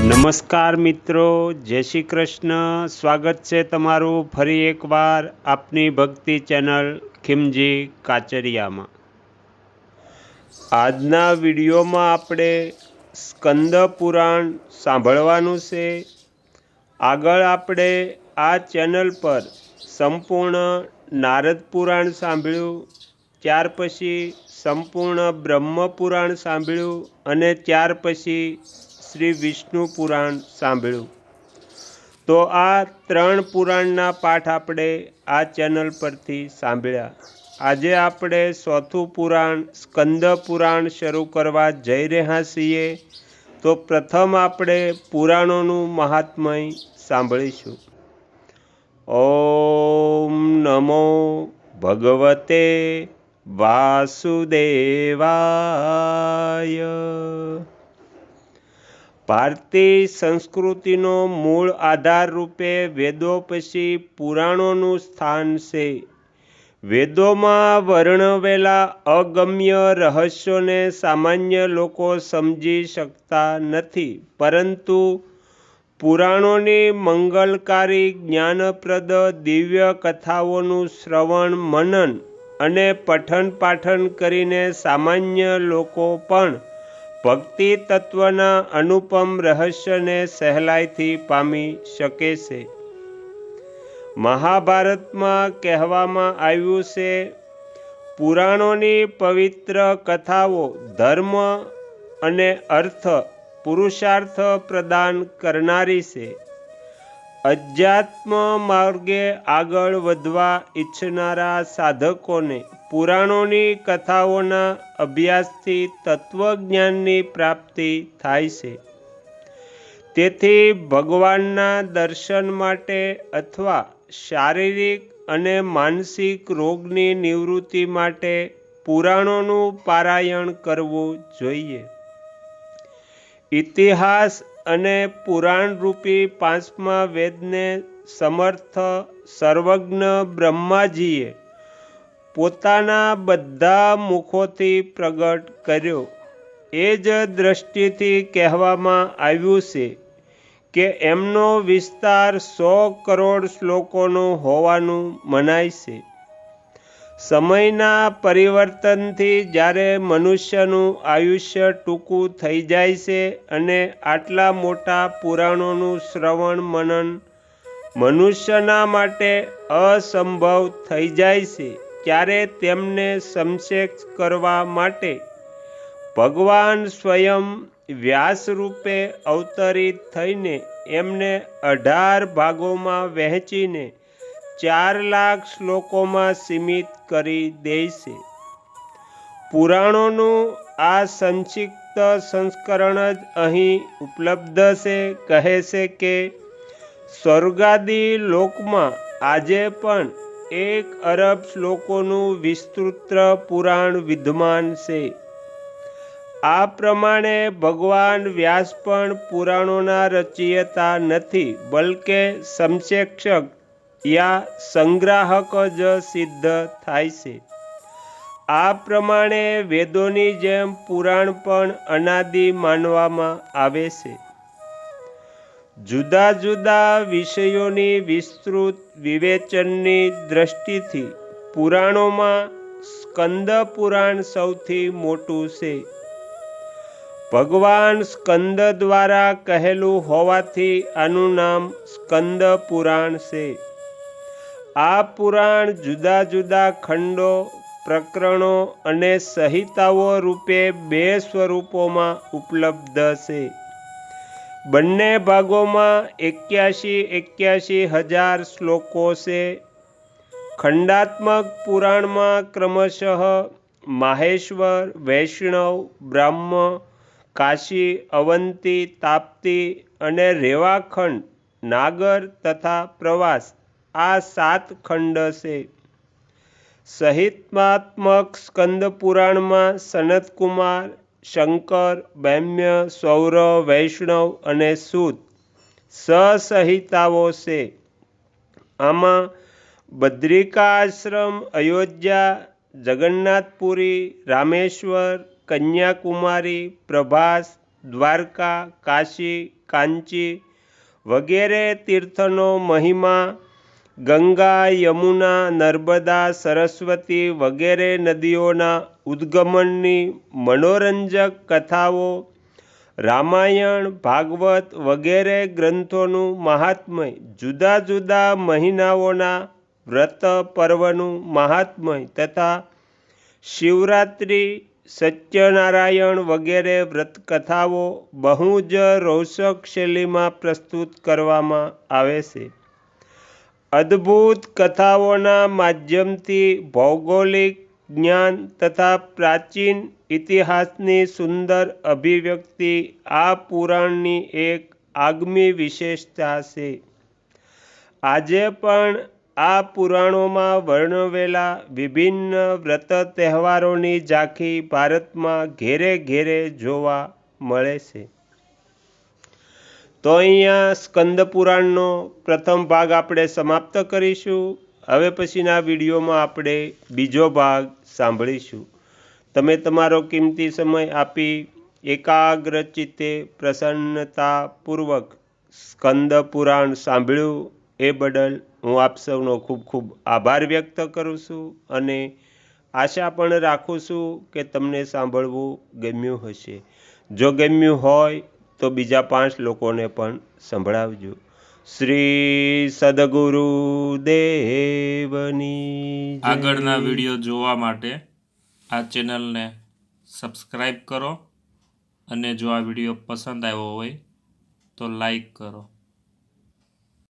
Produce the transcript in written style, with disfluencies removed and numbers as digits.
નમસ્કાર મિત્રો, જય શ્રી કૃષ્ણ. સ્વાગત છે તમારું ફરી એકવાર આપની ભક્તિ ચેનલ ખીમજી કાચરિયામાં. આજના વિડીયોમાં આપણે સ્કંદ પુરાણ સાંભળવાનું છે. આગળ આપણે આ ચેનલ પર સંપૂર્ણ નારદ પુરાણ સાંભળ્યું, ત્યાર પછી સંપૂર્ણ બ્રહ્મ પુરાણ સાંભળ્યું અને ત્યાર પછી શ્રી વિષ્ણુ પુરાણ સાંભળ્યું. તો આ 3 પુરાણના પાઠ આપણે આ ચેનલ પરથી સાંભળ્યા. આજે આપણે 4થું પુરાણ સ્કંદ પુરાણ શરૂ કરવા જઈ રહ્યા છીએ. તો પ્રથમ આપણે પુરાણોનું મહાત્મય સાંભળીશું. ઓમ નમો ભગવતે વાસુદેવાય. ભારતીય સંસ્કૃતિનો મૂળ આધાર રૂપે વેદો પછી પુરાણોનું સ્થાન છે. વેદોમાં વર્ણવેલા અગમ્ય રહસ્યોને સામાન્ય લોકો સમજી શકતા નથી, પરંતુ પુરાણોની મંગલકારી જ્ઞાનપ્રદ દિવ્ય કથાઓનું શ્રવણ મનન અને પઠન પાઠન કરીને સામાન્ય લોકો પણ ભક્તિ તત્વના અનુપમ રહસ્યને સહેલાઈથી પામી શકે છે. મહાભારતમાં કહેવામાં આવ્યું છે, પુરાણોની પવિત્ર કથાઓ ધર્મ અને અર્થ પુરુષાર્થ પ્રદાન કરનારી છે. અધ્યાત્મ માર્ગે આગળ વધવા ઈચ્છનારા સાધકોને પુરાણોની કથાઓના અભ્યાસથી તત્વજ્ઞાનની પ્રાપ્તિ થાય છે. તેથી ભગવાનના દર્શન માટે અથવા શારીરિક અને માનસિક રોગની નિવૃત્તિ માટે પુરાણોનું પારાયણ કરવું જોઈએ. ઇતિહાસ અને પુરાણરૂપી 5મા વેદને સમર્થ સર્વજ્ઞ બ્રહ્માજીએ પોતાના બધા મુખોથી પ્રગટ કર્યો. એ જ દ્રષ્ટિથી કહેવામાં આવ્યું છે કે એમનો વિસ્તાર 100 કરોડ શ્લોકોનો હોવાનું મનાય છે. સમયના પરિવર્તનથી જ્યારે મનુષ્યનું આયુષ્ય ટૂંકું થઈ જાય છે અને આટલા મોટા પુરાણોનું શ્રવણ મનન મનુષ્યના માટે અસંભવ થઈ જાય છે, ત્યારે તેમને સમક્ષ કરવા માટે ભગવાન સ્વયં વ્યાસ રૂપે અવતરિત થઈને એમને 18 ભાગોમાં વહેંચીને 4 લાખ શ્લોકોમાં સીમિત કરી દે છે. પુરાણોનું આ સંક્ષિપ્ત સંસ્કરણ જ અહીં ઉપલબ્ધ છે. કહે છે કે સ્વર્ગાદી લોકમાં આજે પણ 1 અરબ શ્લોકોનું વિસ્તૃત પુરાણ વિદ્યમાન છે. આ પ્રમાણે ભગવાન વ્યાસ પણ પુરાણોના રચયિતા નથી, બલકે સંક્ષેપક યા સંગ્રાહક જ સિદ્ધ થાય છે. આ પ્રમાણે વેદોની જેમ પુરાણ પણ અનાદિ માનવામાં આવે છે. જુદા જુદા વિષયોની વિસ્તૃત વિવેચનની દ્રષ્ટિથી પુરાણોમાં સ્કંદ પુરાણ સૌથી મોટું છે. ભગવાન સ્કંદ દ્વારા કહેલું હોવાથી આનું નામ સ્કંદ પુરાણ છે. આ પુરાણ જુદા જુદા ખંડો, પ્રકરણો અને સંહિતાઓ રૂપે 2 સ્વરૂપોમાં ઉપલબ્ધ છે. બંને ભાગોમાં 81 હજાર શ્લોકો છે. ખંડાત્મક પુરાણમાં ક્રમશઃ માહેશ્વર, વૈષ્ણવ, બ્રાહ્મ, કાશી, અવંતી, તાપ્તી અને રેવાખંડ, નાગર તથા પ્રવાસ આ 7 ખંડ છે. સંહિતાત્મક સ્કંદ પુરાણમાં સનતકુમાર, શંકર, બૈમ્ય, સૌર, વૈષ્ણવ અને સૂત સહસંહિતાઓ છે. આમાં બદ્રિકાશ્રમ, અયોધ્યા, જગન્નાથપુરી, રામેશ્વર, કન્યાકુમારી, પ્રભાસ, દ્વારકા, કાશી, કાંચી વગેરે તીર્થનો મહિમા, ગંગા, યમુના, નર્મદા, સરસ્વતી વગેરે નદીઓના ઉદ્ગમનની મનોરંજક કથાઓ, રામાયણ, ભાગવત વગેરે ગ્રંથોનું મહાત્મય, જુદા જુદા મહિનાઓના વ્રત પર્વનું મહાત્મય તથા શિવરાત્રિ, સત્યનારાયણ વગેરે વ્રતકથાઓ બહુ જ રોચક શૈલીમાં પ્રસ્તુત કરવામાં આવે છે. અદ્ભુત કથાઓના માધ્યમથી ભૌગોલિક જ્ઞાન તથા પ્રાચીન ઇતિહાસની સુંદર અભિવ્યક્તિ આ પુરાણની એક આગમી વિશેષતા છે. આજે પણ આ પુરાણોમાં વર્ણવેલા વિભિન્ન વ્રત તહેવારોની ઝાંખી ભારતમાં ઘેરે ઘેરે જોવા મળે છે. તો અહીંયા સ્કંદ પુરાણનો પ્રથમ ભાગ આપણે સમાપ્ત કરીશું. હવે પછીના વિડીયોમાં આપણે બીજો ભાગ સાંભળીશું. તમે તમારો કિંમતી સમય આપી એકાગ્ર ચિત્તે પ્રસન્નતાપૂર્વક સ્કંદ પુરાણ સાંભળ્યું એ બદલ હું આપ સૌનો ખૂબ ખૂબ આભાર વ્યક્ત કરું છું અને આશા પણ રાખું છું કે તમને સાંભળવું ગમ્યું હશે. જો ગમ્યું હોય તો બીજા 5 લોકોને પણ સંભળાવજો. શ્રી સદગુરુ દેવની જય. આગળના વિડીયો જોવા માટે આ ચેનલને સબસ્ક્રાઈબ કરો અને જો આ વિડીયો પસંદ આવ્યો હોય તો લાઈક કરો.